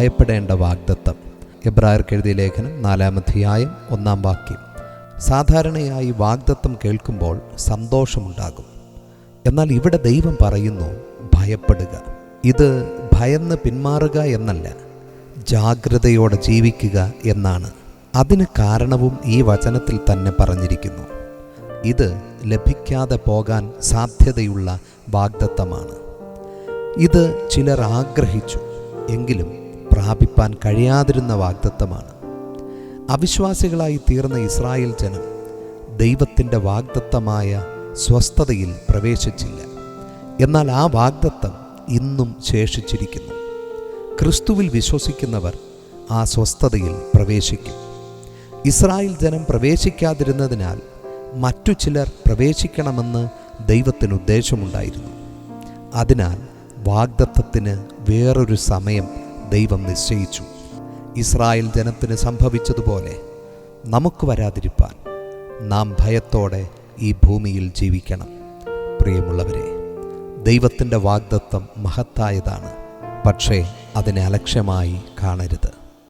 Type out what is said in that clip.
ഭയപ്പെടേണ്ട വാഗ്ദത്തം. എബ്രായർക്ക് എഴുതിയ ലേഖനം 4-ാം അധ്യായം 1-ാം വാക്യം. സാധാരണയായി വാഗ്ദത്തം കേൾക്കുമ്പോൾ സന്തോഷമുണ്ടാകും. എന്നാൽ ഇവിടെ ദൈവം പറയുന്നു, ഭയപ്പെടുക. ഇത് ഭയന്ന് പിന്മാറുക എന്നല്ല, ജാഗ്രതയോടെ ജീവിക്കുക എന്നാണ്. അതിന് കാരണവും ഈ വചനത്തിൽ തന്നെ പറഞ്ഞിരിക്കുന്നു. ഇത് ലഭിക്കാതെ പോകാൻ സാധ്യതയുള്ള വാഗ്ദത്തമാണ്. ഇത് ചിലർ ആഗ്രഹിച്ചു, എങ്കിലും പ്രാപിപ്പാൻ കഴിയാതിരുന്ന വാഗ്ദത്തമാണ്. അവിശ്വാസികളായി തീർന്ന ഇസ്രായേൽ ജനം ദൈവത്തിൻ്റെ വാഗ്ദത്തമായ സ്വസ്ഥതയിൽ പ്രവേശിച്ചില്ല. എന്നാൽ ആ വാഗ്ദത്തം ഇന്നും ശേഷിച്ചിരിക്കുന്നു. ക്രിസ്തുവിൽ വിശ്വസിക്കുന്നവർ ആ സ്വസ്ഥതയിൽ പ്രവേശിക്കും. ഇസ്രായേൽ ജനം പ്രവേശിക്കാതിരുന്നതിനാൽ മറ്റു ചിലർ പ്രവേശിക്കണമെന്ന് ദൈവത്തിന് ഉദ്ദേശമുണ്ടായിരുന്നു. അതിനാൽ വാഗ്ദത്തത്തിന് വേറൊരു സമയം ദൈവം നിശ്ചയിച്ചു. ഇസ്രായേൽ ജനത്തിന് സംഭവിച്ചതുപോലെ നമുക്ക് വരാതിരിപ്പാൻ നാം ഭയത്തോടെ ഈ ഭൂമിയിൽ ജീവിക്കണം. പ്രിയമുള്ളവരെ, ദൈവത്തിൻ്റെ വാഗ്ദത്തം മഹത്തായതാണ്. പക്ഷേ അതിനെ അലക്ഷ്യമായി കാണരുത്.